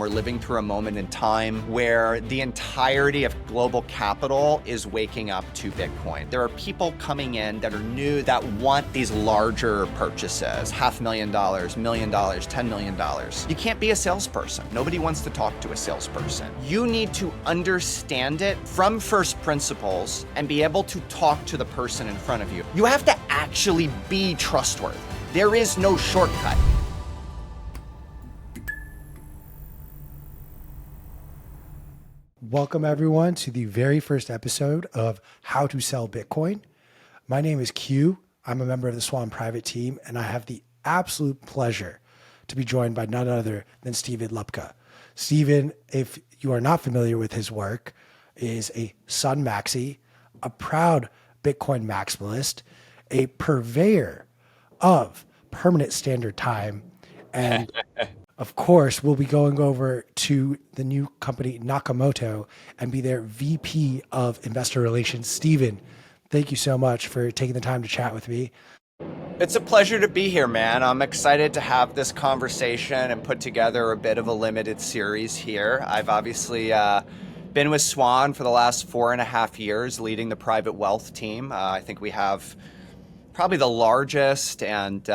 we're living through a moment in time where the entirety of global capital is waking up to Bitcoin. There are people coming in that are new that want these larger purchases, $500,000, $1 million, $10 million. You can't be a salesperson. Nobody wants to talk to a salesperson. You need to understand it from first principles and be able to talk to the person in front of you. You have to actually be trustworthy. There is no shortcut. Welcome everyone to the very first episode of How to Sell Bitcoin. My name is Q. I'm a member of the Swan private team, and I have the absolute pleasure to be joined by none other than Steven Lubka. Steven, if you are not familiar with his work, is a Sun Maxi, a proud Bitcoin maximalist, a purveyor of permanent standard time, and of course, we'll be going over to the new company Nakamoto and be their VP of Investor Relations. Steven, thank you so much for taking the time to chat with me. It's a pleasure to be here, man. I'm excited to have this conversation and put together a bit of a limited series here. I've obviously been with Swan for the last 4.5 years, leading the private wealth team. I think we have probably the largest and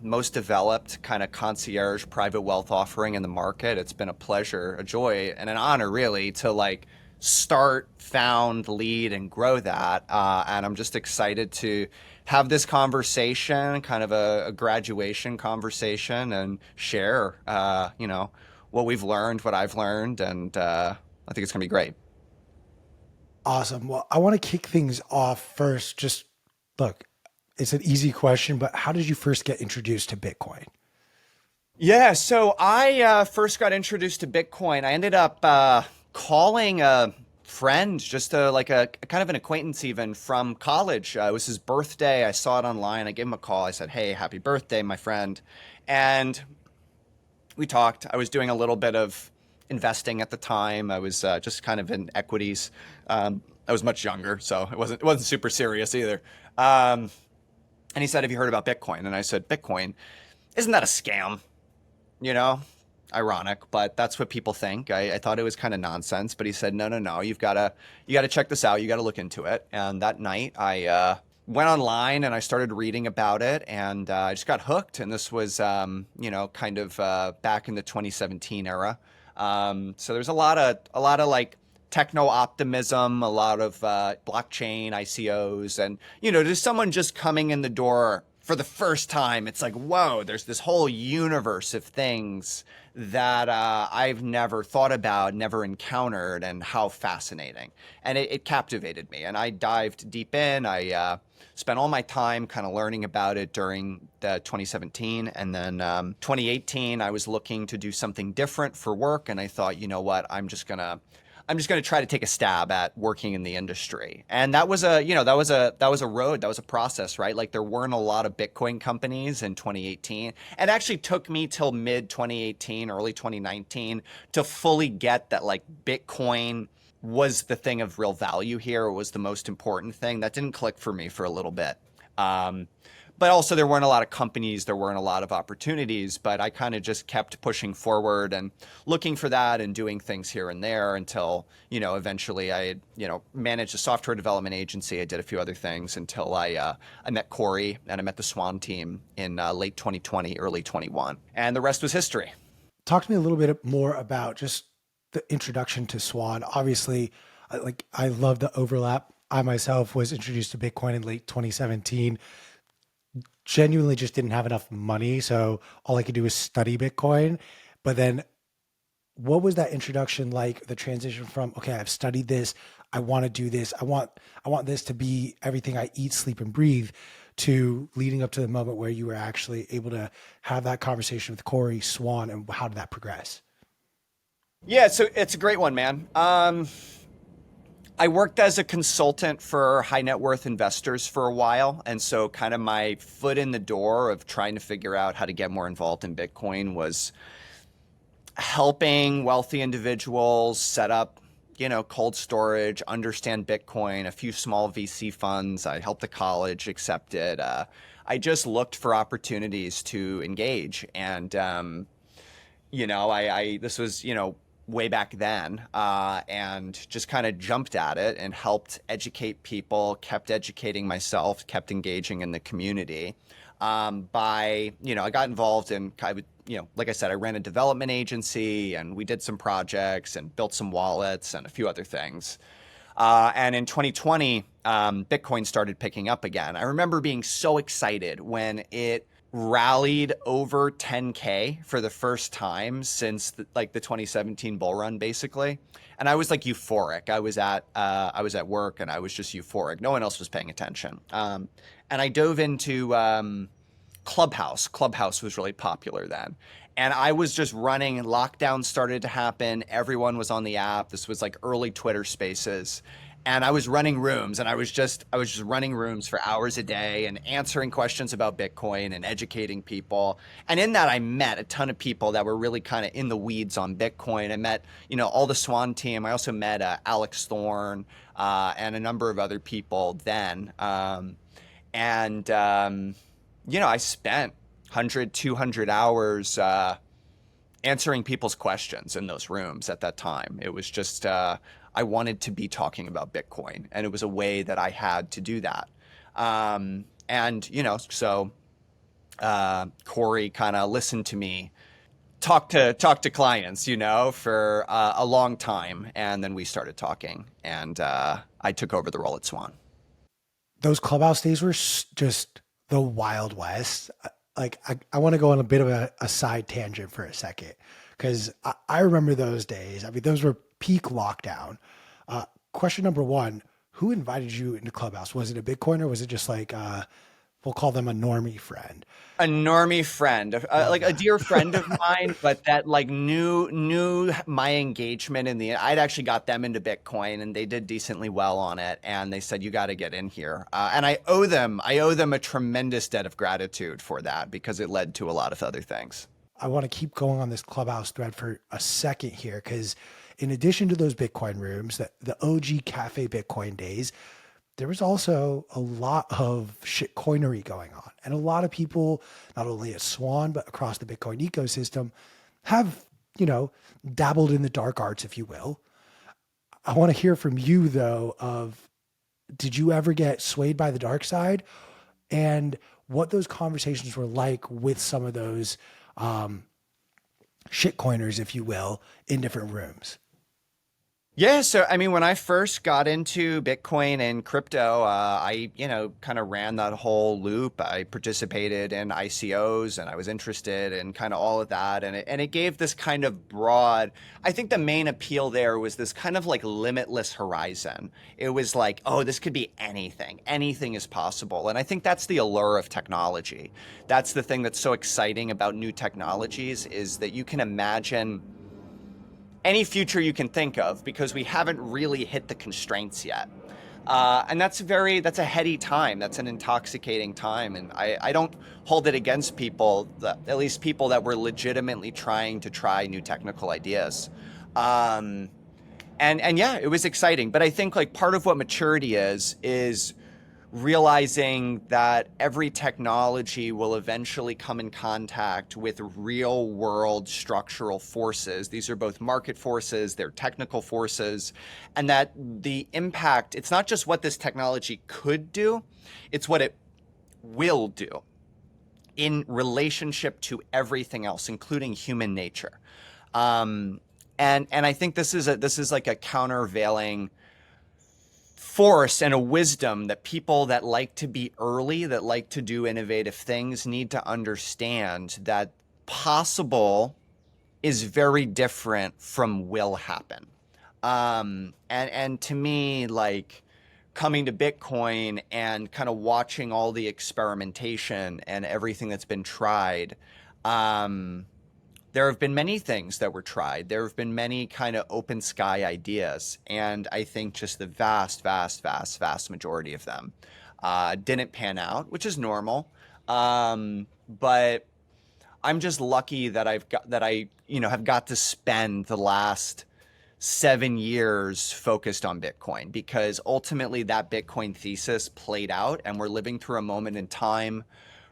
most developed kind of concierge private wealth offering in the market. It's been a pleasure, a joy, and an honor really to start, found, lead, and grow that. And I'm just excited to have this conversation, kind of a graduation conversation, and share, what we've learned, what I've learned, and I think it's gonna be great. Awesome. Well, I want to kick things off first. Just look, it's an easy question, but how did you first get introduced to Bitcoin? Yeah, so I first got introduced to Bitcoin. I ended up calling a friend, just a kind of an acquaintance even from college. It was his birthday. I saw it online. I gave him a call. I said, "Hey, happy birthday, my friend." And we talked. I was doing a little bit of investing at the time. I was just kind of in equities. I was much younger, so it wasn't super serious either. And he said, "Have you heard about Bitcoin?" And I said, "Bitcoin? Isn't that a scam?" Ironic, but that's what people think. I thought it was kind of nonsense, but he said, no, you got to check this out. You got to look into it. And that night I went online and I started reading about it, and I just got hooked. And this was, kind of back in the 2017 era. So there's a lot of like techno optimism, a lot of blockchain ICOs, and just someone just coming in the door for the first time. It's like, whoa, there's this whole universe of things that I've never thought about, never encountered, and how fascinating. And it captivated me, and I dived deep in. I spent all my time kind of learning about it during the 2017, and then 2018 I was looking to do something different for work, and I thought, you know what, I'm just gonna try to take a stab at working in the industry. And that was a road, that was a process, right? Like there weren't a lot of Bitcoin companies in 2018. It actually took me till mid 2018, early 2019 to fully get that like Bitcoin was the thing of real value here. It was the most important thing. That didn't click for me for a little bit. But also there weren't a lot of companies, there weren't a lot of opportunities, but I kind of just kept pushing forward and looking for that and doing things here and there until, eventually I, managed a software development agency. I did a few other things until I met Corey and I met the Swan team in late 2020, early 21. And the rest was history. Talk to me a little bit more about just the introduction to Swan. Obviously, I love the overlap. I myself was introduced to Bitcoin in late 2017. Genuinely just didn't have enough money, so all I could do was study Bitcoin. But then what was that introduction like, the transition from, okay, I've studied this, I want to do this, I want this to be everything I eat, sleep, and breathe, to leading up to the moment where you were actually able to have that conversation with Corey, Swan, and how did that progress? Yeah, so it's a great one, man. I worked as a consultant for high net worth investors for a while. And so kind of my foot in the door of trying to figure out how to get more involved in Bitcoin was helping wealthy individuals set up, cold storage, understand Bitcoin, a few small VC funds. I helped the college accept it. I just looked for opportunities to engage. And This was, way back then, and just kind of jumped at it and helped educate people, kept educating myself, kept engaging in the community. I got involved in, like I said, I ran a development agency and we did some projects and built some wallets and a few other things. And in 2020, Bitcoin started picking up again. I remember being so excited when it rallied over 10K for the first time since the 2017 bull run, basically. And I was like euphoric. I was at work and I was just euphoric. No one else was paying attention. And I dove into Clubhouse. Clubhouse was really popular then. And I was just running, lockdown started to happen. Everyone was on the app. This was like early Twitter spaces. And I was running rooms and I was just running rooms for hours a day and answering questions about Bitcoin and educating people. And in that, I met a ton of people that were really kind of in the weeds on Bitcoin. I met, all the Swan team. I also met Alex Thorne and a number of other people then. I spent 100, 200 hours answering people's questions in those rooms at that time. It was just, I wanted to be talking about Bitcoin, and it was a way that I had to do that. So Corey kind of listened to me talk to clients, for a long time. And then we started talking, and I took over the role at Swan. Those Clubhouse days were just the Wild West. I want to go on a bit of a side tangent for a second because I remember those days. I mean, those were peak lockdown. Question number one, who invited you into Clubhouse? Was it a Bitcoiner? Was it just like, we'll call them a normie friend? A normie friend, like a dear friend of mine, but that like knew my engagement in I'd actually got them into Bitcoin and they did decently well on it. And they said, you got to get in here. And I owe them a tremendous debt of gratitude for that because it led to a lot of other things. I want to keep going on this Clubhouse thread for a second here because in addition to those Bitcoin rooms, the OG Cafe Bitcoin days, there was also a lot of shitcoinery going on. And a lot of people, not only at Swan, but across the Bitcoin ecosystem, have, dabbled in the dark arts, if you will. I want to hear from you, though, did you ever get swayed by the dark side? And what those conversations were like with some of those shitcoiners, if you will, in different rooms. Yeah, so I mean, when I first got into Bitcoin and crypto, I, kind of ran that whole loop. I participated in ICOs and I was interested in kind of all of that. And it gave this kind of broad, I think the main appeal there was this kind of like limitless horizon. It was like, oh, this could be anything. Anything is possible. And I think that's the allure of technology. That's the thing that's so exciting about new technologies is that you can imagine any future you can think of because we haven't really hit the constraints yet. And that's a heady time. That's an intoxicating time. And I don't hold it against people, at least people that were legitimately trying to try new technical ideas. And yeah, it was exciting. But I think like part of what maturity is realizing that every technology will eventually come in contact with real world structural forces. These are both market forces, they're technical forces, and that the impact, it's not just what this technology could do, it's what it will do in relationship to everything else, including human nature. And I think this is like a countervailing force and a wisdom that people that like to be early, that like to do innovative things, need to understand that possible is very different from will happen. And to me, like coming to Bitcoin and kind of watching all the experimentation and everything that's been tried, there have been many things that were tried. There have been many kind of open sky ideas. And I think just the vast, vast, vast, vast majority of them didn't pan out, which is normal. But I'm just lucky that I have got to spend the last 7 years focused on Bitcoin because ultimately that Bitcoin thesis played out and we're living through a moment in time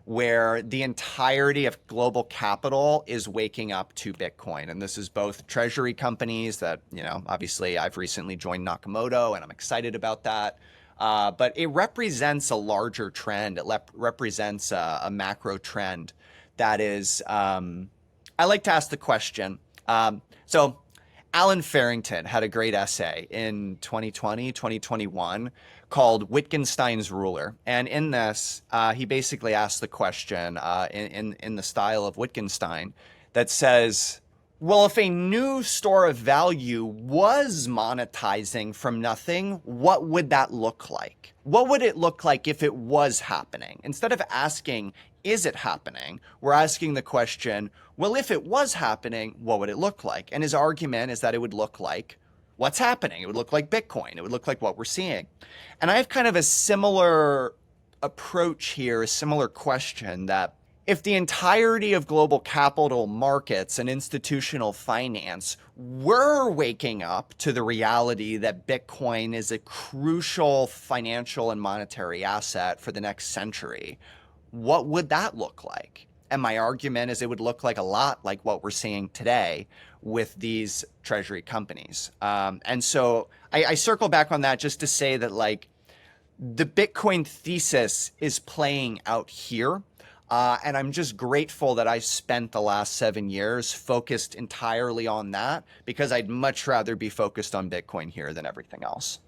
where the entirety of global capital is waking up to Bitcoin. And this is both treasury companies that, obviously I've recently joined Nakamoto and I'm excited about that. But it represents a larger trend. It represents a macro trend that is, I like to ask the question. So Alan Farrington had a great essay in 2020, 2021 called Wittgenstein's Ruler. And in this, he basically asked the question in the style of Wittgenstein that says, well, if a new store of value was monetizing from nothing, what would that look like? What would it look like if it was happening? Instead of asking, is it happening? We're asking the question, well, if it was happening, what would it look like? And his argument is that it would look like what's happening. It would look like Bitcoin. It would look like what we're seeing. And I have kind of a similar approach here, a similar question that if the entirety of global capital markets and institutional finance were waking up to the reality that Bitcoin is a crucial financial and monetary asset for the next century, what would that look like? And my argument is it would look like a lot like what we're seeing today with these treasury companies. And so I circle back on that just to say that the Bitcoin thesis is playing out here. And I'm just grateful that I spent the last 7 years focused entirely on that, because I'd much rather be focused on Bitcoin here than everything else.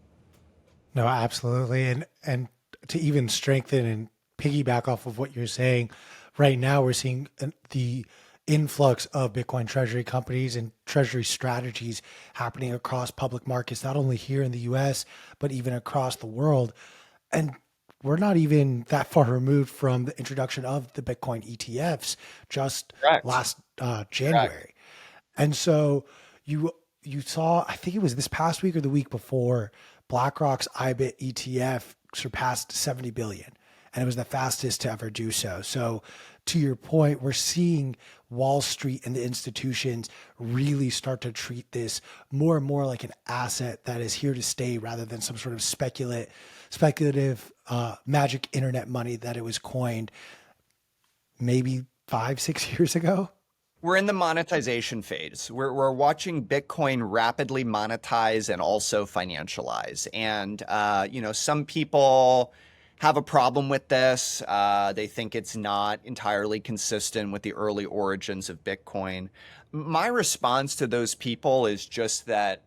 No, absolutely. And to even strengthen and piggyback off of what you're saying, right now we're seeing the influx of Bitcoin treasury companies and treasury strategies happening across public markets, not only here in the US, but even across the world. And we're not even that far removed from the introduction of the Bitcoin ETFs just Correct. last January. Correct. And so you saw, I think it was this past week or the week before, BlackRock's IBIT ETF surpassed 70 billion, and it was the fastest to ever do so. So to your point, we're seeing Wall Street and the institutions really start to treat this more and more like an asset that is here to stay rather than some sort of speculative magic internet money that it was coined maybe 5-6 years ago. We're in the monetization phase. We're watching Bitcoin rapidly monetize and also financialize. And, some people have a problem with this. They think it's not entirely consistent with the early origins of Bitcoin. My response to those people is just that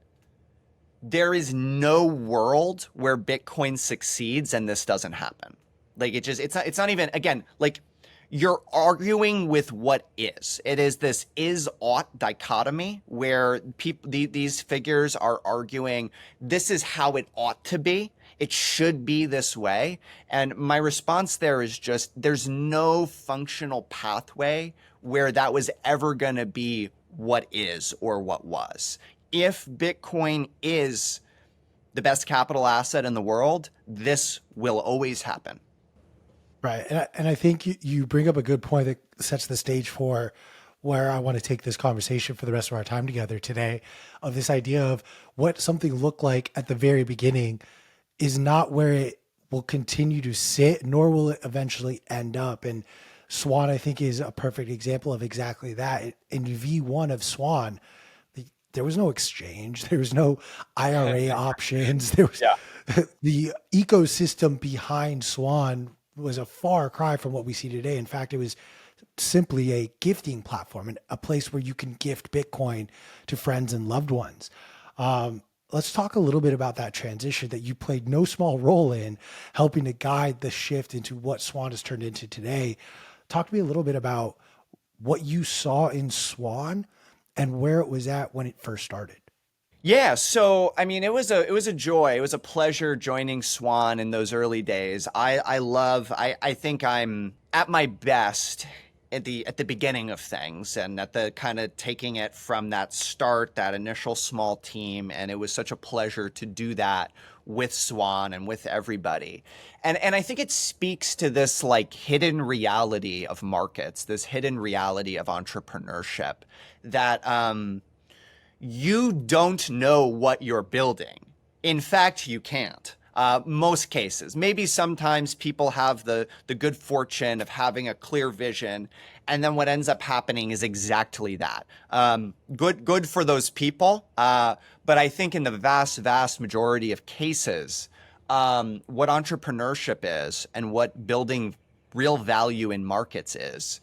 there is no world where Bitcoin succeeds and this doesn't happen. It's not even, again, you're arguing with what is. It is this is-ought dichotomy where these figures are arguing this is how it ought to be. It should be this way. And my response there is just there's no functional pathway where that was ever going to be what is or what was. If Bitcoin is the best capital asset in the world, this will always happen. Right. And I think you bring up a good point that sets the stage for where I want to take this conversation for the rest of our time together today, of this idea of what something looked like at the very beginning is not where it will continue to sit, nor will it eventually end up. And Swan, I think, is a perfect example of exactly that. In V1 of Swan, there was no exchange. There was no IRA options. There was the ecosystem behind Swan was a far cry from what we see today. In fact, it was simply a gifting platform and a place where you can gift Bitcoin to friends and loved ones. Let's talk a little bit about that transition that you played no small role in helping to guide the shift into what Swan has turned into today. Talk to me a little bit about what you saw in Swan and where it was at when it first started. Yeah, so I mean, it was a joy. It was a pleasure joining Swan in those early days. I think I'm at my best at the beginning of things and at the kind of taking it from that start, that initial small team, and it was such a pleasure to do that with Swan and with everybody. And I think it speaks to this hidden reality of markets, this hidden reality of entrepreneurship that you don't know what you're building. In fact, you can't. Most cases. Maybe sometimes people have the good fortune of having a clear vision, and then what ends up happening is exactly that. Good for those people, but I think in the vast majority of cases, what entrepreneurship is and what building real value in markets is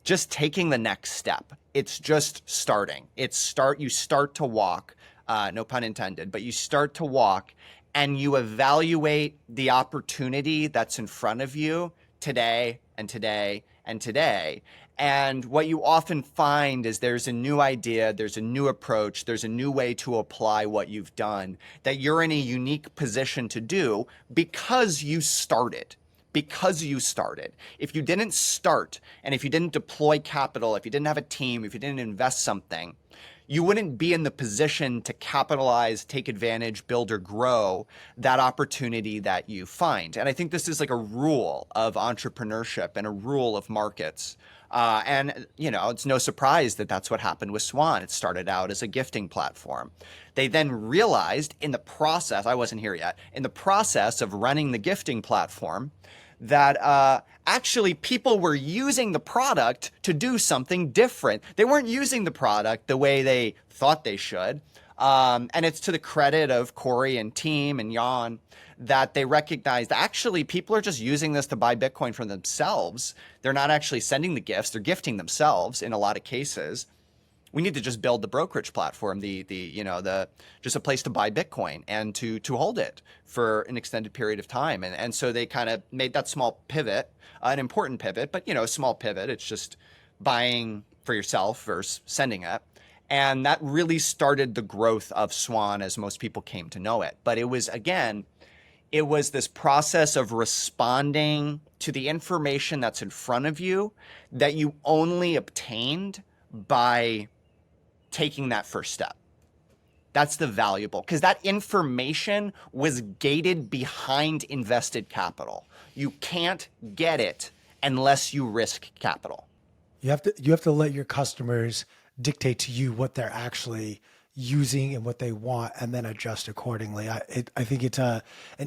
just taking the next step. It's just starting. You start to walk, no pun intended, but you start to walk and you evaluate the opportunity that's in front of you today and today and today. And what you often find is there's a new idea, there's a new approach, there's a new way to apply what you've done that you're in a unique position to do because you started. Because you started. If you didn't start and if you didn't deploy capital, if you didn't have a team, if you didn't invest something, you wouldn't be in the position to capitalize, take advantage, build or grow that opportunity that you find. And I think this is like a rule of entrepreneurship and a rule of markets. And, it's no surprise that that's what happened with Swan. It started out as a gifting platform. They then realized in the process, I wasn't here yet, in the process of running the gifting platform, that actually people were using the product to do something different. They weren't using the product the way they thought they should. And it's to the credit of Corey and team and Jan that they recognized actually people are just using this to buy Bitcoin for themselves. They're not actually sending the gifts. They're gifting themselves in a lot of cases. We need to just build the brokerage platform, just a place to buy Bitcoin and to hold it for an extended period of time. And so they kind of made that small pivot, an important pivot, but a small pivot. It's just buying for yourself versus sending it. And that really started the growth of Swan as most people came to know it. But it was this process of responding to the information that's in front of you that you only obtained by taking that first step. That's the valuable, because that information was gated behind invested capital. You can't get it unless you risk capital. You have to let your customers dictate to you what they're actually using and what they want, and then adjust accordingly. I think it's an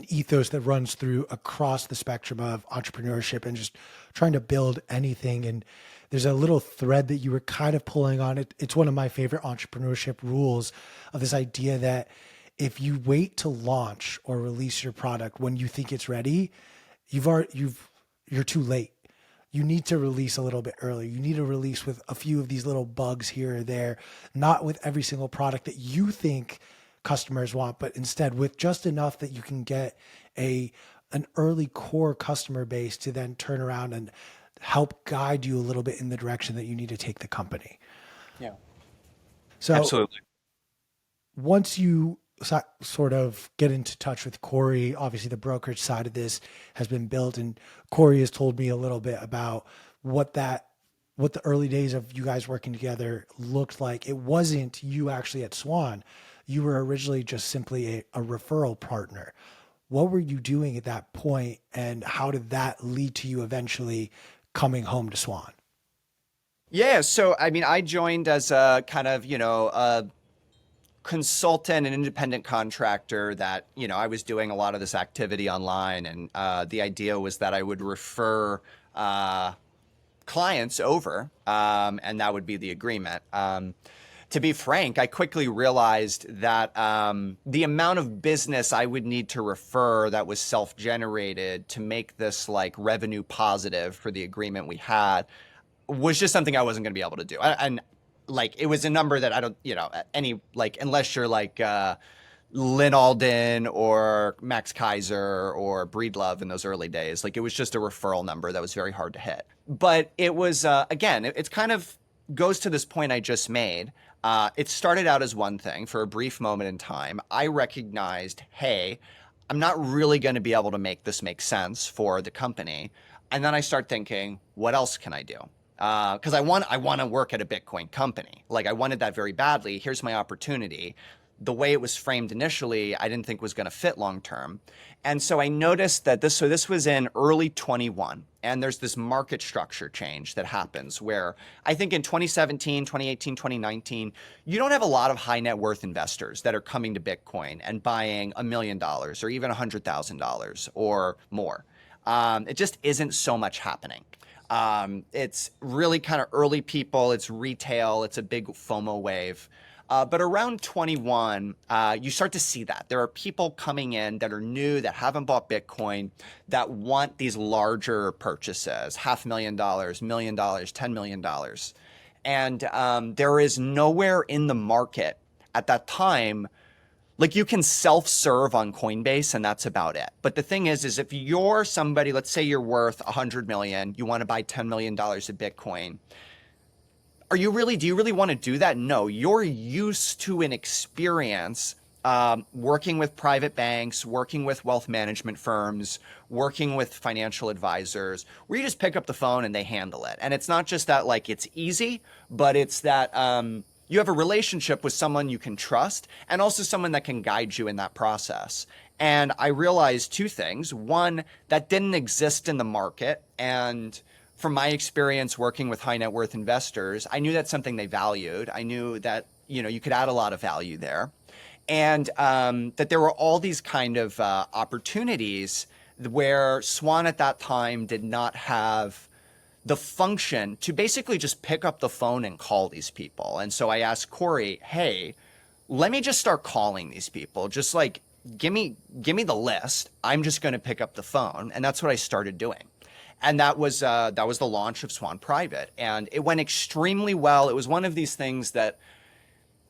ethos that runs through across the spectrum of entrepreneurship and just trying to build anything. And there's a little thread that you were kind of pulling on it. It's one of my favorite entrepreneurship rules of this idea that if you wait to launch or release your product when you think it's ready, you're too late. You need to release a little bit earlier. You need to release with a few of these little bugs here or there, not with every single product that you think customers want, but instead with just enough that you can get an early core customer base to then turn around and help guide you a little bit in the direction that you need to take the company. Yeah. So absolutely. Once you sort of get into touch with Corey, obviously the brokerage side of this has been built, and Corey has told me a little bit about what the early days of you guys working together looked like. It wasn't you actually at Swan. You were originally just simply a referral partner. What were you doing at that point, and how did that lead to you eventually coming home to Swan? Yeah, so I joined as a kind of, a consultant and independent contractor that, I was doing a lot of this activity online. And the idea was that I would refer clients over, and that would be the agreement. To be frank, I quickly realized that the amount of business I would need to refer that was self-generated to make this like revenue positive for the agreement we had was just something I wasn't going to be able to do. And like, it was a number that I don't, unless you're like Lynn Alden or Max Kaiser or Breedlove in those early days, like it was just a referral number that was very hard to hit. But it was, again, it's kind of goes to this point I just made. It started out as one thing for a brief moment in time. I recognized, hey, I'm not really going to be able to make this make sense for the company. And then I start thinking, what else can I do? Because I want to work at a Bitcoin company. Like I wanted that very badly. Here's my opportunity. the way it was framed initially, I didn't think was going to fit long term. And so I noticed that this was in early 21, and there's this market structure change that happens where I think in 2017, 2018, 2019, you don't have a lot of high net worth investors that are coming to Bitcoin and buying $1 million or even $100,000 or more. It just isn't so much happening. It's really kind of early people, it's retail, it's a big FOMO wave. But around 21, you start to see that. There are people coming in that are new, that haven't bought Bitcoin, that want these larger purchases, $500,000, $1 million, $10 million. And there is nowhere in the market at that time, like you can self-serve on Coinbase and that's about it. But the thing is if you're somebody, let's say you're worth 100 million, you want to buy $10 million of Bitcoin. Do you really want to do that? No, you're used to an experience working with private banks, working with wealth management firms, working with financial advisors, where you just pick up the phone and they handle it. And it's not just that like it's easy, but it's that you have a relationship with someone you can trust and also someone that can guide you in that process. And I realized two things. One, that didn't exist in the market. And from my experience working with high net worth investors, I knew that's something they valued. I knew that, you could add a lot of value there. And that there were all these kind of opportunities where Swan at that time did not have the function to basically just pick up the phone and call these people. And so I asked Corey, hey, let me just start calling these people. Just like, give me the list. I'm just going to pick up the phone. And that's what I started doing. And that was the launch of Swan Private. And it went extremely well. It was one of these things that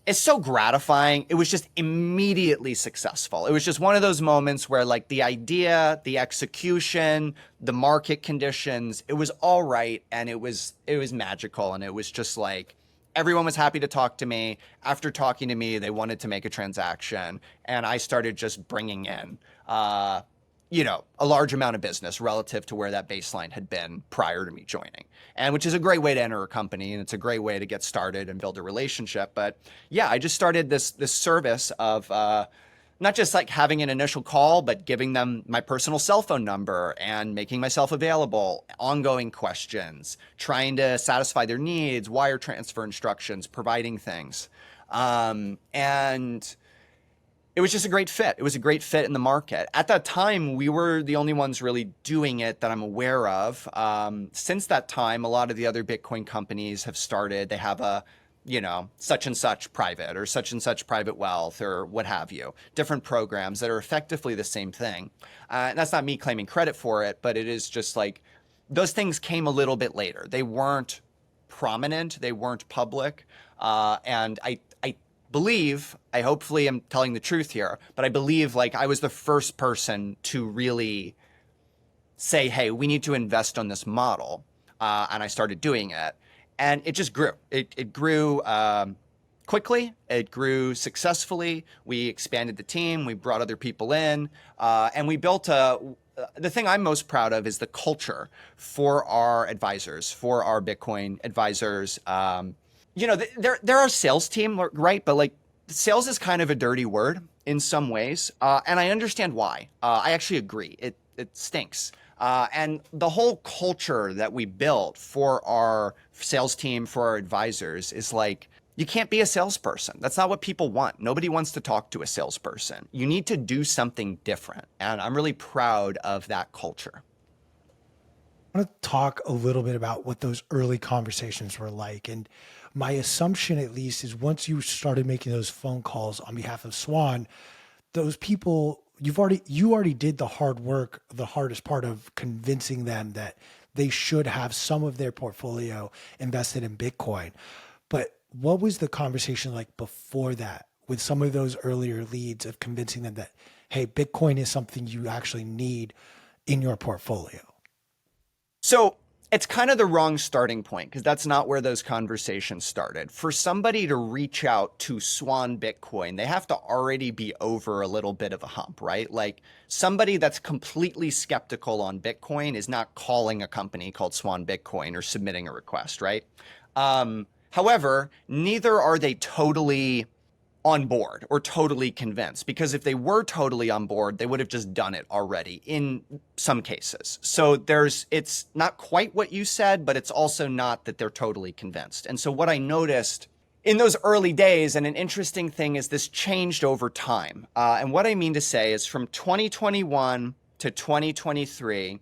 is so gratifying. It was just immediately successful. It was just one of those moments where like the idea, the execution, the market conditions, it was all right. And it was magical. And it was just like, everyone was happy to talk to me. After talking to me, they wanted to make a transaction. And I started just bringing in, a large amount of business relative to where that baseline had been prior to me joining. And which is a great way to enter a company. And it's a great way to get started and build a relationship. But yeah, I just started this service of not just like having an initial call, but giving them my personal cell phone number and making myself available, ongoing questions, trying to satisfy their needs, wire transfer instructions, providing things. And it was just a great fit. It was a great fit in the market. At that time, we were the only ones really doing it that I'm aware of. Since that time, a lot of the other Bitcoin companies have started. They have a, such and such private or such and such private wealth or what have you. Different programs that are effectively the same thing. And that's not me claiming credit for it, but it is just like those things came a little bit later. They weren't prominent. They weren't public. And I believe, I hopefully am telling the truth here, but I believe like I was the first person to really say, hey, we need to invest on this model. And I started doing it. And it just grew. It grew quickly. It grew successfully. We expanded the team. We brought other people in. And we built the thing I'm most proud of is the culture for our advisors, for our Bitcoin advisors. There are sales team, right? But like sales is kind of a dirty word in some ways. And I understand why. I actually agree. It stinks. And the whole culture that we built for our sales team, for our advisors is like, you can't be a salesperson. That's not what people want. Nobody wants to talk to a salesperson. You need to do something different. And I'm really proud of that culture. I want to talk a little bit about what those early conversations were like. And my assumption, at least, is once you started making those phone calls on behalf of Swan, those people, you already did the hard work, the hardest part of convincing them that they should have some of their portfolio invested in Bitcoin. But what was the conversation like before that with some of those earlier leads of convincing them that, hey, Bitcoin is something you actually need in your portfolio? So it's kind of the wrong starting point because that's not where those conversations started. For somebody to reach out to Swan Bitcoin, they have to already be over a little bit of a hump, right? Like somebody that's completely skeptical on Bitcoin is not calling a company called Swan Bitcoin or submitting a request, right? However, neither are they totally on board or totally convinced, because if they were totally on board, they would have just done it already in some cases. So it's not quite what you said, but it's also not that they're totally convinced. And so what I noticed in those early days, and an interesting thing is this changed over time. And what I mean to say is from 2021 to 2023,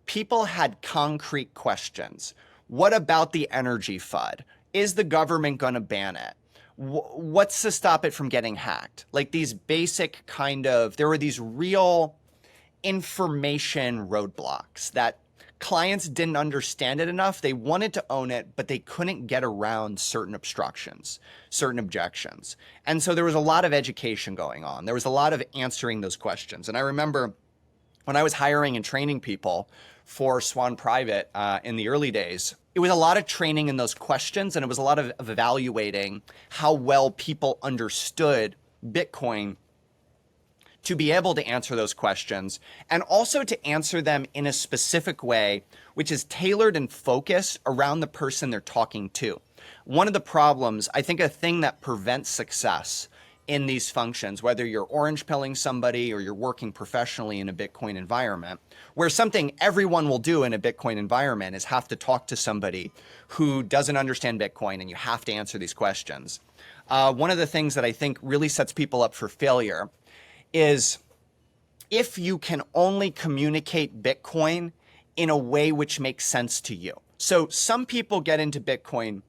people had concrete questions. What about the energy FUD? Is the government going to ban it? What's to stop it from getting hacked? Like these basic there were these real information roadblocks that clients didn't understand it enough. They wanted to own it, but they couldn't get around certain obstructions, certain objections. And so there was a lot of education going on. There was a lot of answering those questions. And I remember when I was hiring and training people for Swan Private in the early days, it was a lot of training in those questions, and it was a lot of evaluating how well people understood Bitcoin to be able to answer those questions, and also to answer them in a specific way, which is tailored and focused around the person they're talking to. One of the problems, I think a thing that prevents success in these functions, whether you're orange pilling somebody or you're working professionally in a Bitcoin environment, where something everyone will do in a Bitcoin environment is have to talk to somebody who doesn't understand Bitcoin, and you have to answer these questions. One of the things that I think really sets people up for failure is if you can only communicate Bitcoin in a way which makes sense to you. So some people get into Bitcoin,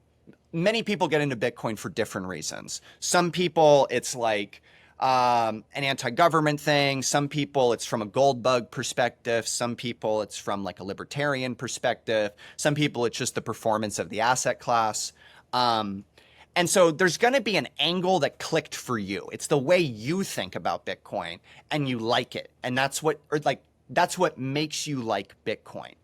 many people get into Bitcoin for different reasons. Some people, it's like an anti-government thing. Some people, it's from a gold bug perspective. Some people, it's from like a libertarian perspective. Some people, it's just the performance of the asset class. And so there's going to be an angle that clicked for you. It's the way you think about Bitcoin and you like it. And that's what makes you like Bitcoin.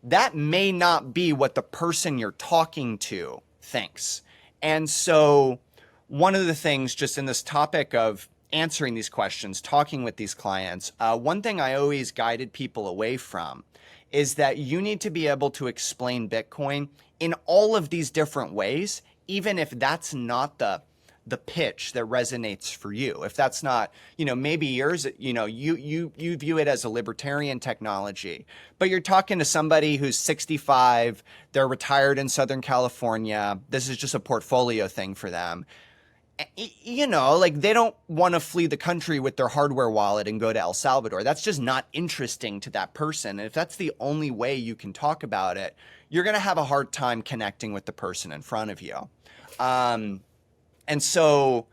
That may not be what the person you're talking to thinks. And so one of the things just in this topic of answering these questions, talking with these clients, one thing I always guided people away from is that you need to be able to explain Bitcoin in all of these different ways, even if that's not the pitch that resonates for you. If that's not, maybe yours, you view it as a libertarian technology, but you're talking to somebody who's 65, they're retired in Southern California. This is just a portfolio thing for them. Like they don't want to flee the country with their hardware wallet and go to El Salvador. That's just not interesting to that person. And if that's the only way you can talk about it, you're going to have a hard time connecting with the person in front of you. And so,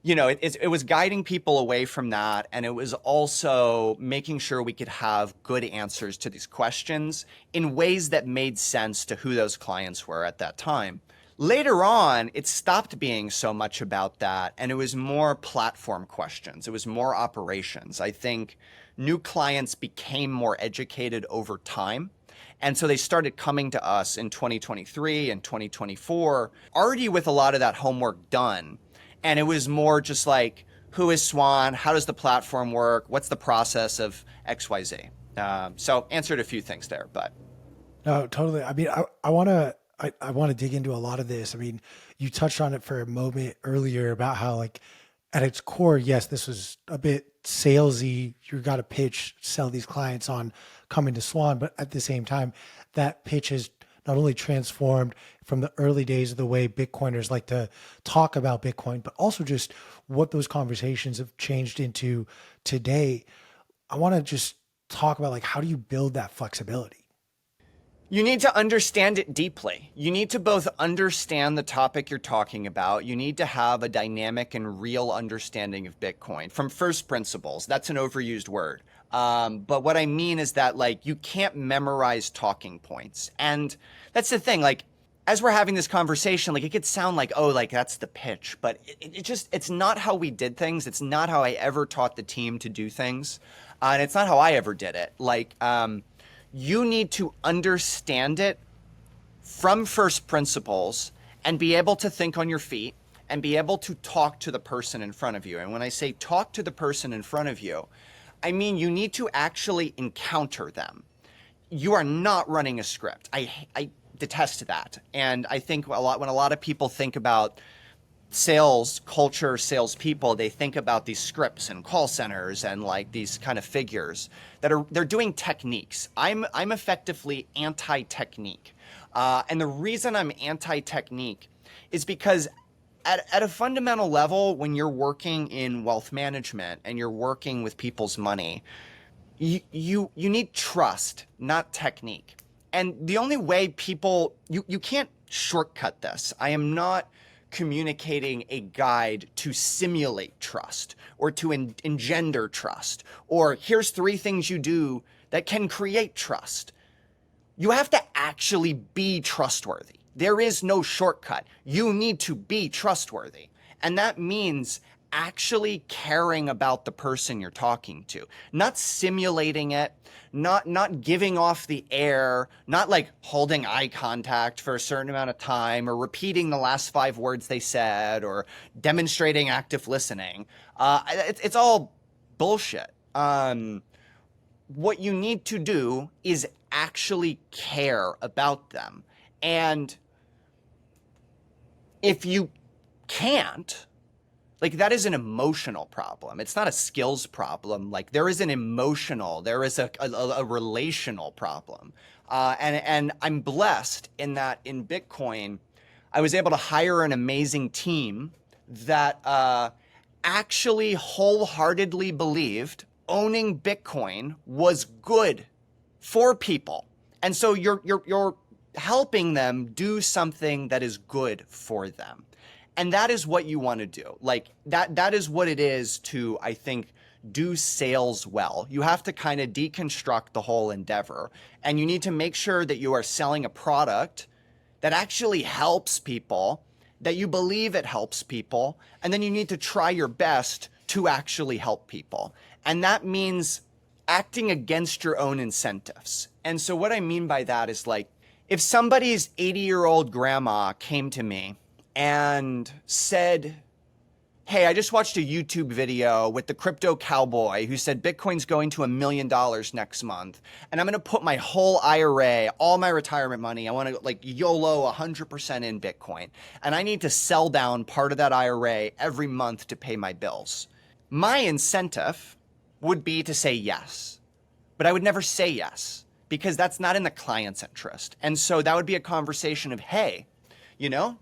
it was guiding people away from that. And it was also making sure we could have good answers to these questions in ways that made sense to who those clients were at that time. Later on, it stopped being so much about that, and it was more platform questions. It was more operations. I think new clients became more educated over time. And so they started coming to us in 2023 and 2024, already with a lot of that homework done. And it was more just like, who is Swan? How does the platform work? What's the process of XYZ? So answered a few things there, but. No, totally. I mean, I want to dig into a lot of this. I mean, you touched on it for a moment earlier about how, like, at its core, yes, this was a bit salesy. You got to pitch, sell these clients on coming to Swan, but at the same time, that pitch has not only transformed from the early days of the way Bitcoiners like to talk about Bitcoin, but also just what those conversations have changed into today. I want to just talk about, like, how do you build that flexibility? You need to understand it deeply. You need to both understand the topic you're talking about. You need to have a dynamic and real understanding of Bitcoin from first principles. That's an overused word. But what I mean is that, like, you can't memorize talking points. And that's the thing, like, as we're having this conversation, like, it could sound like, oh, like, that's the pitch, but it's not how we did things. It's not how I ever taught the team to do things. And it's not how I ever did it. Like, you need to understand it from first principles and be able to think on your feet and be able to talk to the person in front of you. And when I say talk to the person in front of you, I mean you need to actually encounter them. You are not running a script. I detest that. And I think when a lot of people think about sales culture, salespeople, they think about these scripts and call centers and like these kind of figures they're doing techniques. I'm effectively anti-technique. And the reason I'm anti-technique is because at a fundamental level, when you're working in wealth management and you're working with people's money, you need trust, not technique. And the only way you can't shortcut this. I am not communicating a guide to simulate trust or to engender trust, or here's 3 things you do that can create trust. You have to actually be trustworthy. There is no shortcut. You need to be trustworthy. And that means actually caring about the person you're talking to, not simulating it, not giving off the air, not like holding eye contact for a certain amount of time or repeating the last 5 words they said or demonstrating active listening. It's all bullshit. What you need to do is actually care about them. And if you can't, like, that is an emotional problem. It's not a skills problem. Like, there is an emotional, there is a relational problem. And I'm blessed in that in Bitcoin, I was able to hire an amazing team that actually wholeheartedly believed owning Bitcoin was good for people. And so you're helping them do something that is good for them. And that is what you want to do. Like that is what it is to, I think, do sales well. You have to kind of deconstruct the whole endeavor, and you need to make sure that you are selling a product that actually helps people, that you believe it helps people, and then you need to try your best to actually help people. And that means acting against your own incentives. And so what I mean by that is, like, if somebody's 80-year-old grandma came to me and said, hey, I just watched a YouTube video with the crypto cowboy who said Bitcoin's going to $1 million next month, and I'm going to put my whole IRA, all my retirement money, I want to like YOLO 100% in Bitcoin, and I need to sell down part of that IRA every month to pay my bills. My incentive would be to say yes, but I would never say yes because that's not in the client's interest. And so that would be a conversation of, hey, you know,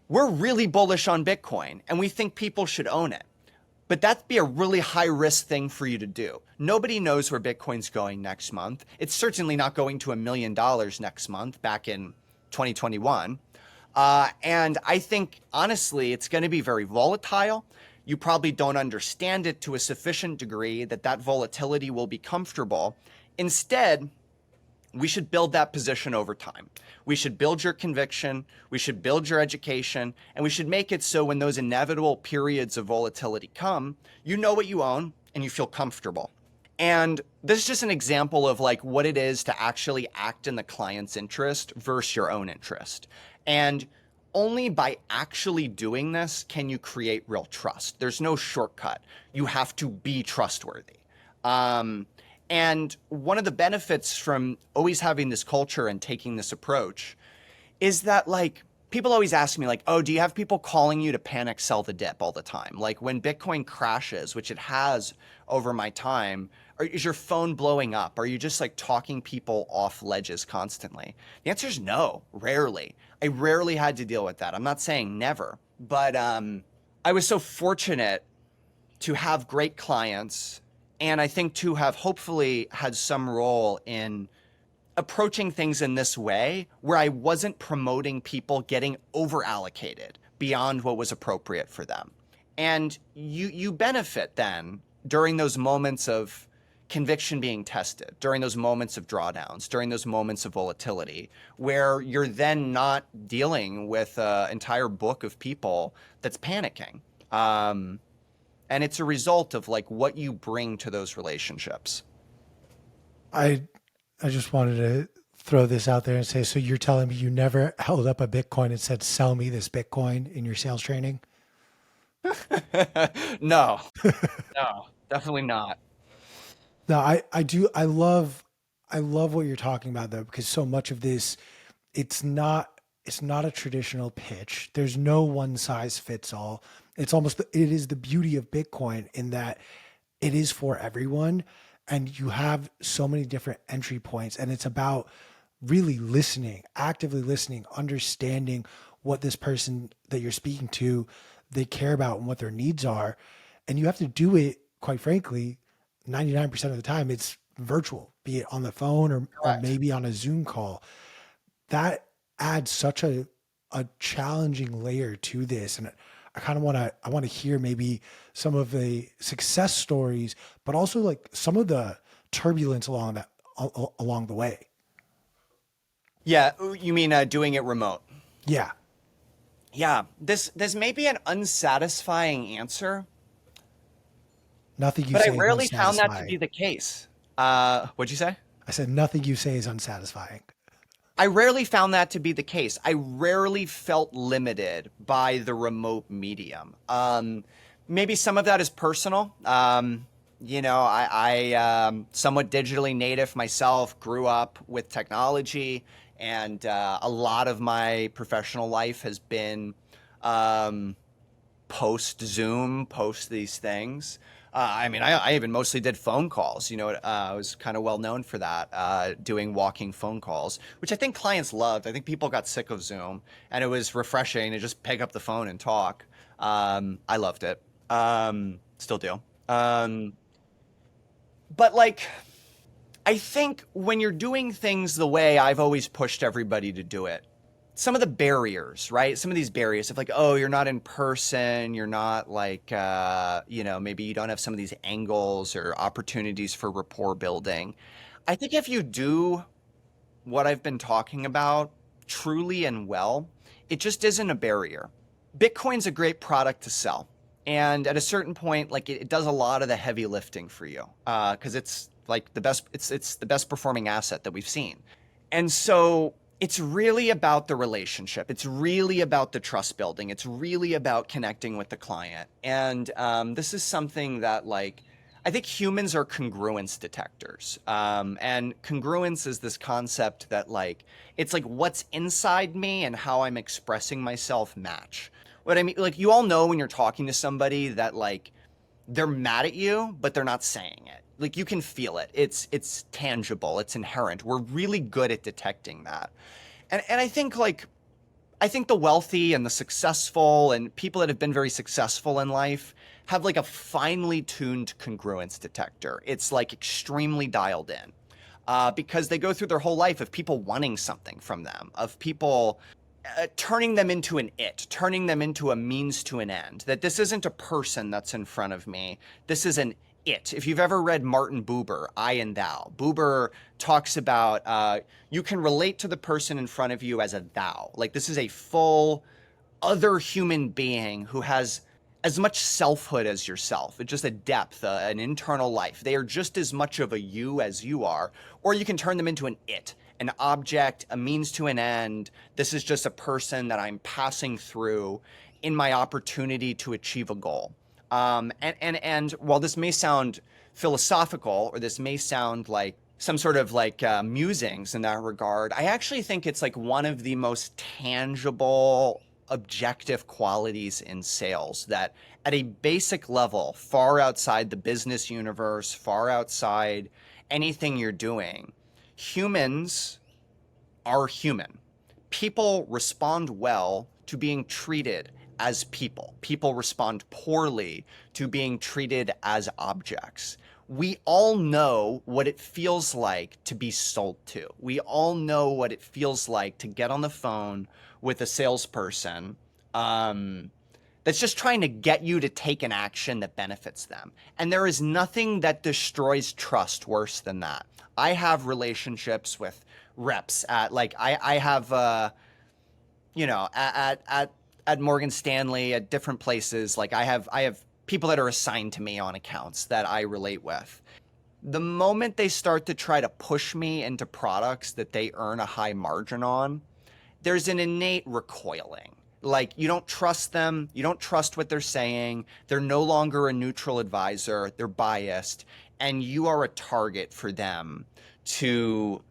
we're really bullish on Bitcoin and we think people should own it, but that'd be a really high risk thing for you to do. Nobody knows where Bitcoin's going next month. It's certainly not going to $1 million next month back in 2021. And I think, honestly, it's going to be very volatile. You probably don't understand it to a sufficient degree that volatility will be comfortable. Instead, we should build that position over time. We should build your conviction, we should build your education, and we should make it so when those inevitable periods of volatility come, you know what you own and you feel comfortable. And this is just an example of like what it is to actually act in the client's interest versus your own interest. And only by actually doing this can you create real trust. There's no shortcut. You have to be trustworthy. And one of the benefits from always having this culture and taking this approach is that, like, people always ask me, like, oh, do you have people calling you to panic sell the dip all the time? Like when Bitcoin crashes, which it has over my time, is your phone blowing up? Are you just like talking people off ledges constantly? The answer is no, rarely. I rarely had to deal with that. I'm not saying never, but I was so fortunate to have great clients, and I think to have hopefully had some role in approaching things in this way where I wasn't promoting people getting over allocated beyond what was appropriate for them. And you benefit then during those moments of conviction being tested, during those moments of drawdowns, during those moments of volatility, where you're then not dealing with an entire book of people that's panicking. And it's a result of like what you bring to those relationships. I just wanted to throw this out there and say, so you're telling me you never held up a Bitcoin and said, sell me this Bitcoin in your sales training? No, no, definitely not. No, I do. I love what you're talking about though, because so much of this, it's not it's not a traditional pitch. There's no one size fits all. It is the beauty of Bitcoin in that it is for everyone, and you have so many different entry points, and it's about really listening, actively listening, understanding what this person that you're speaking to, they care about and what their needs are. And you have to do it, quite frankly, 99% of the time it's virtual, be it on the phone or Correct. maybe on a Zoom call. That adds such a challenging layer to this. And I kind of I want to hear maybe some of the success stories, but also like some of the turbulence along the way. Yeah, you mean doing it remote? Yeah. Yeah, this may be an unsatisfying answer, Nothing you but I say is rarely found that to unsatisfying. be the case. What'd you say? I said nothing you say is unsatisfying. I rarely found that to be the case. I rarely felt limited by the remote medium. Maybe some of that is personal. Somewhat digitally native myself, grew up with technology, and a lot of my professional life has been um, post Zoom, post these things. I even mostly did phone calls. I was kind of well known for that, doing walking phone calls, which I think clients loved. I think people got sick of Zoom, and it was refreshing to just pick up the phone and talk. I loved it. Still do. But like, I think when you're doing things the way I've always pushed everybody to do it, some of the barriers, right? Some of these barriers of like, oh, you're not in person, you're not like, maybe you don't have some of these angles or opportunities for rapport building. I think if you do what I've been talking about truly and well, it just isn't a barrier. Bitcoin's a great product to sell. And at a certain point, like it does a lot of the heavy lifting for you, because it's like it's the best performing asset that we've seen. And so it's really about the relationship. It's really about the trust building. It's really about connecting with the client. And this is something that, like, I think humans are congruence detectors. And congruence is this concept that, like, it's like what's inside me and how I'm expressing myself match. What I mean, like, you all know when you're talking to somebody that, like, they're mad at you, but they're not saying it. Like you can feel it. It's tangible. It's inherent. We're really good at detecting that. And I think the wealthy and the successful and people that have been very successful in life have like a finely tuned congruence detector. It's like extremely dialed in. Because they go through their whole life of people wanting something from them, of people turning them into turning them into a means to an end. That this isn't a person that's in front of me. This is an it. If you've ever read Martin Buber, I and Thou, Buber talks about you can relate to the person in front of you as a thou. Like this is a full other human being who has as much selfhood as yourself. It's just a depth, an internal life. They are just as much of a you as you are. Or you can turn them into an object, a means to an end. This is just a person that I'm passing through in my opportunity to achieve a goal. And while this may sound philosophical, or this may sound like some sort of like musings in that regard, I actually think it's like one of the most tangible, objective qualities in sales that at a basic level, far outside the business universe, far outside anything you're doing, humans are human. People respond well to being treated as people. People respond poorly to being treated as objects. We all know what it feels like to be sold to. We all know what it feels like to get on the phone with a salesperson that's just trying to get you to take an action that benefits them. And there is nothing that destroys trust worse than that. I have relationships with reps at like I have at Morgan Stanley, at different places. Like I have people that are assigned to me on accounts that I relate with. The moment they start to try to push me into products that they earn a high margin on, there's an innate recoiling. Like you don't trust them, you don't trust what they're saying, they're no longer a neutral advisor, they're biased, and you are a target for them to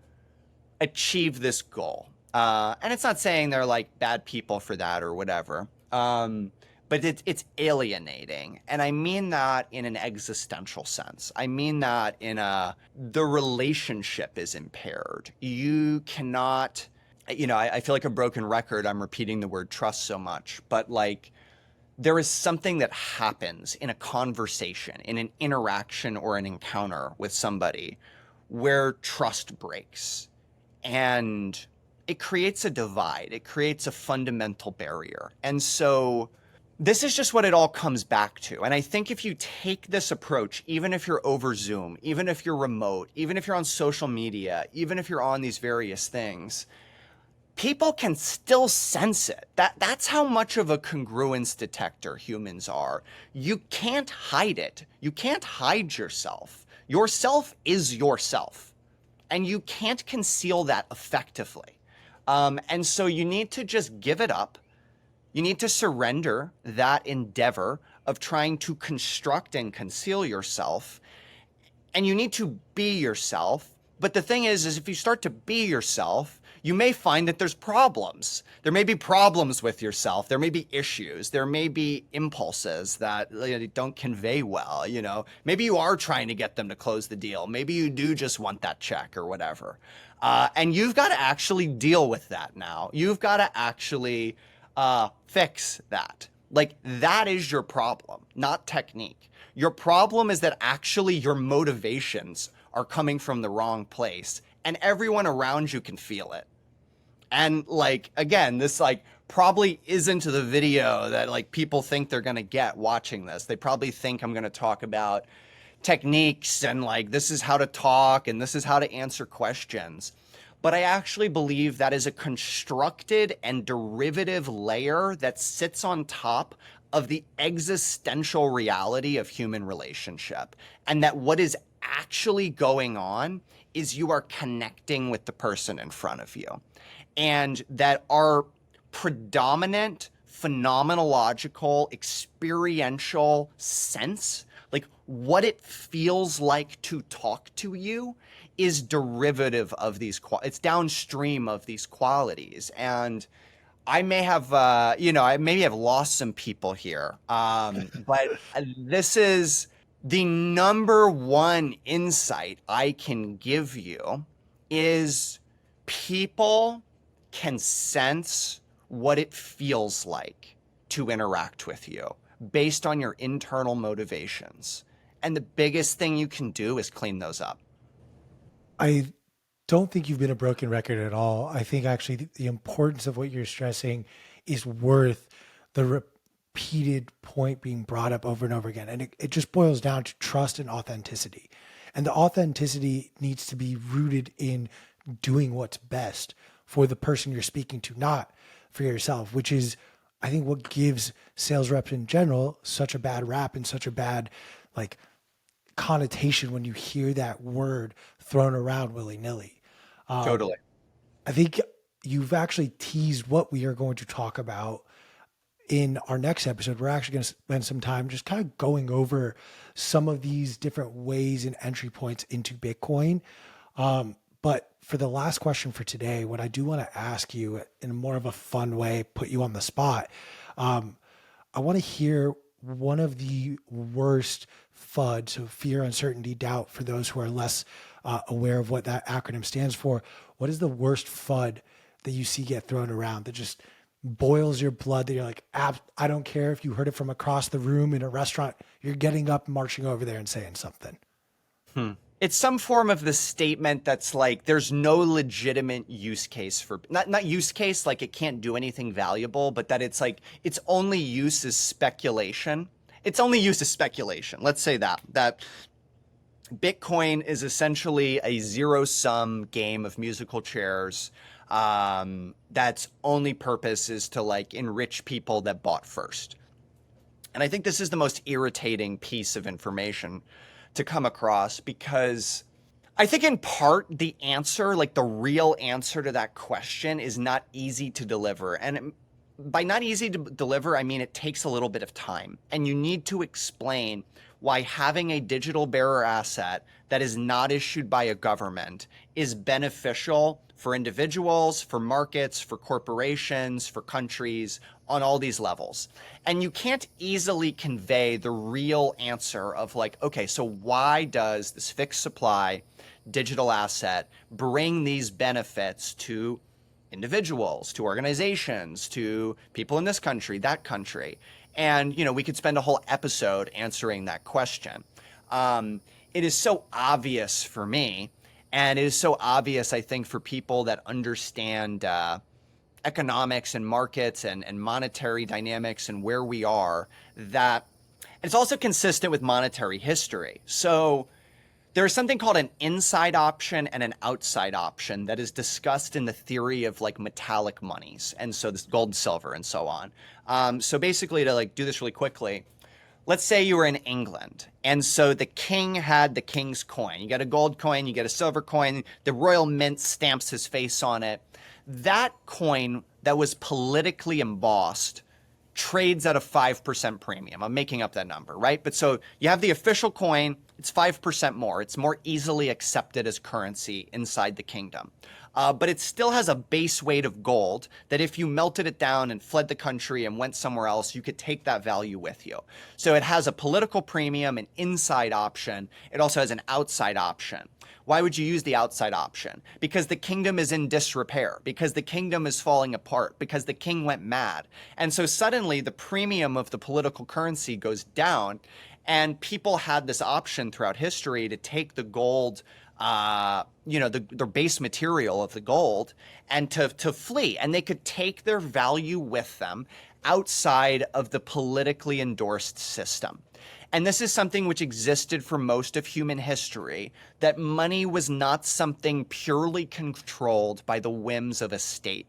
achieve this goal. And it's not saying they're like bad people for that or whatever. But it's alienating. And I mean that in an existential sense. I mean that in the relationship is impaired. You cannot, I feel like a broken record. I'm repeating the word trust so much, but like, there is something that happens in a conversation, in an interaction or an encounter with somebody where trust breaks. And it creates a divide. It creates a fundamental barrier. And so this is just what it all comes back to. And I think if you take this approach, even if you're over Zoom, even if you're remote, even if you're on social media, even if you're on these various things, people can still sense it. That's how much of a congruence detector humans are. You can't hide it. You can't hide yourself. Yourself is yourself. And you can't conceal that effectively. And so you need to just give it up. You need to surrender that endeavor of trying to construct and conceal yourself. And you need to be yourself. But the thing is if you start to be yourself, you may find that there's problems. There may be problems with yourself. There may be issues. There may be impulses that don't convey well. Maybe you are trying to get them to close the deal. Maybe you do just want that check or whatever. And you've got to actually deal with that now. You've got to actually fix that. Like, that is your problem, not technique. Your problem is that actually your motivations are coming from the wrong place, and everyone around you can feel it. And like, again, this like probably isn't the video that like people think they're going to get watching this. They probably think I'm going to talk about techniques and like, this is how to talk and this is how to answer questions. But I actually believe that is a constructed and derivative layer that sits on top of the existential reality of human relationship. And that what is actually going on is you are connecting with the person in front of you. And that our predominant phenomenological, experiential sense, like what it feels like to talk to you, is derivative of these, it's downstream of these qualities. And I may have, I maybe have lost some people here, but this is the number one insight I can give you is people can sense what it feels like to interact with you based on your internal motivations. And the biggest thing you can do is clean those up. I don't think you've been a broken record at all. I think actually the importance of what you're stressing is worth the repeated point being brought up over and over again. And it just boils down to trust and authenticity. And the authenticity needs to be rooted in doing what's best for the person you're speaking to, not for yourself, which is, I think, what gives sales reps in general such a bad rap and such a bad like connotation when you hear that word thrown around willy-nilly. Totally. I think you've actually teased what we are going to talk about in our next episode. We're actually going to spend some time just kind of going over some of these different ways and entry points into Bitcoin. But for the last question for today, what I do want to ask you in more of a fun way, put you on the spot. I want to hear one of the worst FUD, so fear, uncertainty, doubt, for those who are less aware of what that acronym stands for. What is the worst FUD that you see get thrown around that just boils your blood, that you're like, I don't care if you heard it from across the room in a restaurant, you're getting up, marching over there and saying something? It's some form of the statement that's like, there's no legitimate use case for, not use case, like it can't do anything valuable, but that it's like, its only use is speculation. Its only use is speculation. Let's say that Bitcoin is essentially a zero-sum game of musical chairs. That's only purpose is to like enrich people that bought first. And I think this is the most irritating piece of information to come across, because I think in part the answer, like the real answer to that question, is not easy to deliver. And by not easy to deliver, I mean it takes a little bit of time, and you need to explain why having a digital bearer asset that is not issued by a government is beneficial for individuals, for markets, for corporations, for countries, on all these levels. And you can't easily convey the real answer of like, okay, so why does this fixed supply digital asset bring these benefits to individuals, to organizations, to people in this country, that country? And, we could spend a whole episode answering that question. It is so obvious for me, and it is so obvious, I think, for people that understand economics and markets and monetary dynamics and where we are, that it's also consistent with monetary history. So there's something called an inside option and an outside option that is discussed in the theory of like metallic monies. And so this gold, silver, and so on. So basically, to like do this really quickly, let's say you were in England, and so the king had the king's coin. You get a gold coin, you get a silver coin, the royal mint stamps his face on it. That coin that was politically embossed trades at a 5% premium. I'm making up that number, right? But so you have the official coin, it's 5% more. It's more easily accepted as currency inside the kingdom. But it still has a base weight of gold that if you melted it down and fled the country and went somewhere else, you could take that value with you. So it has a political premium, an inside option. It also has an outside option. Why would you use the outside option? Because the kingdom is in disrepair, because the kingdom is falling apart, because the king went mad. And so suddenly the premium of the political currency goes down, and people had this option throughout history to take the gold, their base material of the gold, and to flee. And they could take their value with them outside of the politically endorsed system. And this is something which existed for most of human history, that money was not something purely controlled by the whims of a state.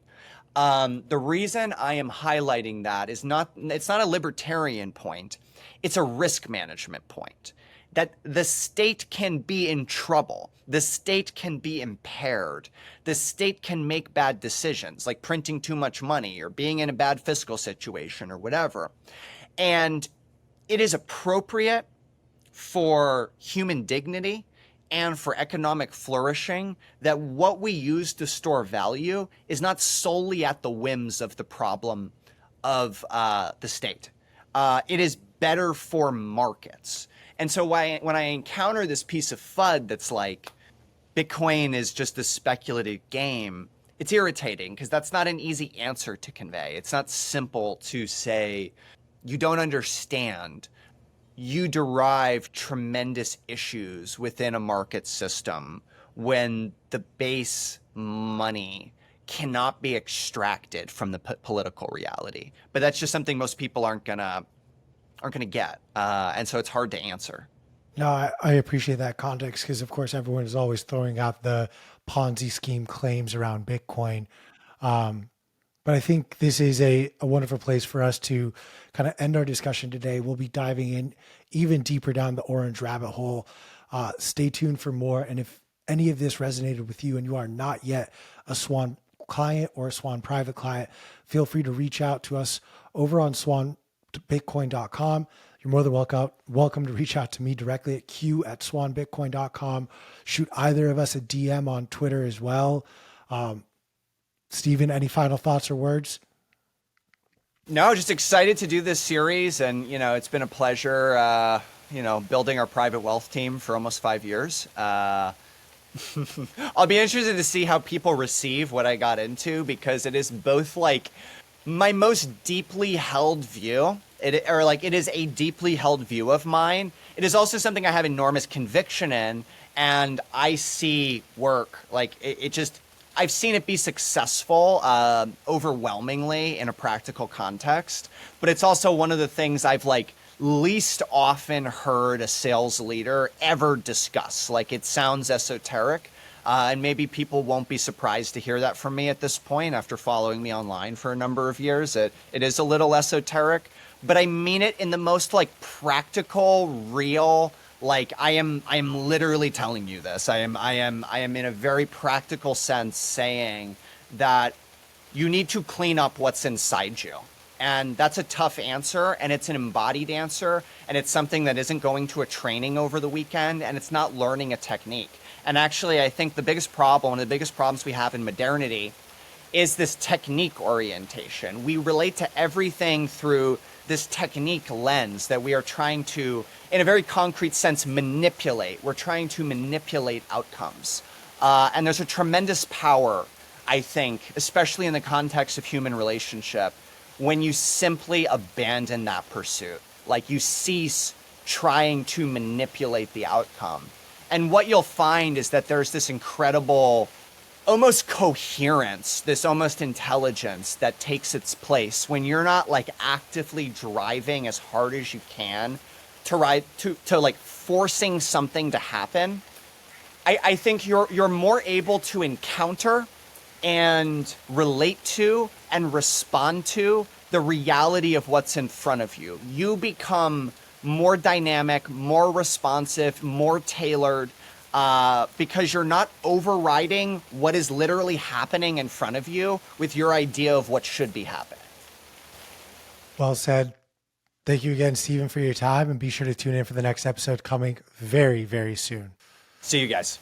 The reason I am highlighting that is it's not a libertarian point. It's a risk management point. That the state can be in trouble. The state can be impaired. The state can make bad decisions, like printing too much money or being in a bad fiscal situation or whatever. And it is appropriate for human dignity and for economic flourishing that what we use to store value is not solely at the whims of the problem of the state. It is better for markets. And so when I encounter this piece of FUD that's like, Bitcoin is just a speculative game, it's irritating because that's not an easy answer to convey. It's not simple to say, you don't understand. You derive tremendous issues within a market system when the base money cannot be extracted from the political reality. But that's just something most people aren't gonna get, and so it's hard to answer. No, I appreciate that context because, of course, everyone is always throwing out the Ponzi scheme claims around Bitcoin. But I think this is a wonderful place for us to kind of end our discussion today. We'll be diving in even deeper down the orange rabbit hole. Stay tuned for more. And if any of this resonated with you and you are not yet a Swan client or a Swan private client, feel free to reach out to us over on swanbitcoin.com. You're more than welcome to reach out to me directly at q@swanbitcoin.com. Shoot either of us a DM on Twitter as well. Steven, any final thoughts or words? No, just excited to do this series. And, it's been a pleasure, building our private wealth team for almost 5 years. I'll be interested to see how people receive what I got into, because it is both like my most deeply held view. It is a deeply held view of mine. It is also something I have enormous conviction in, and I see work. Like I've seen it be successful overwhelmingly in a practical context, but it's also one of the things I've least often heard a sales leader ever discuss. It sounds esoteric, and maybe people won't be surprised to hear that from me at this point after following me online for a number of years. It is a little esoteric, but I mean it in the most practical, real. I am literally telling you this. I am in a very practical sense saying that you need to clean up what's inside you. And that's a tough answer, and it's an embodied answer, and it's something that isn't going to a training over the weekend, and it's not learning a technique. And actually, I think the biggest problem, one of the biggest problems we have in modernity is this technique orientation. We relate to everything through this technique lens that we are trying to, in a very concrete sense, manipulate. We're trying to manipulate outcomes. And there's a tremendous power, I think, especially in the context of human relationship, when you simply abandon that pursuit. Like you cease trying to manipulate the outcome. And what you'll find is that there's this incredible almost coherence, this almost intelligence that takes its place when you're not like actively driving as hard as you can to like forcing something to happen. I think you're more able to encounter and relate to and respond to the reality of what's in front of you. You become more dynamic, more responsive, more tailored, because you're not overriding what is literally happening in front of you with your idea of what should be happening. Well said. Thank you again, Stephen, for your time, and be sure to tune in for the next episode coming very, very soon. See you guys.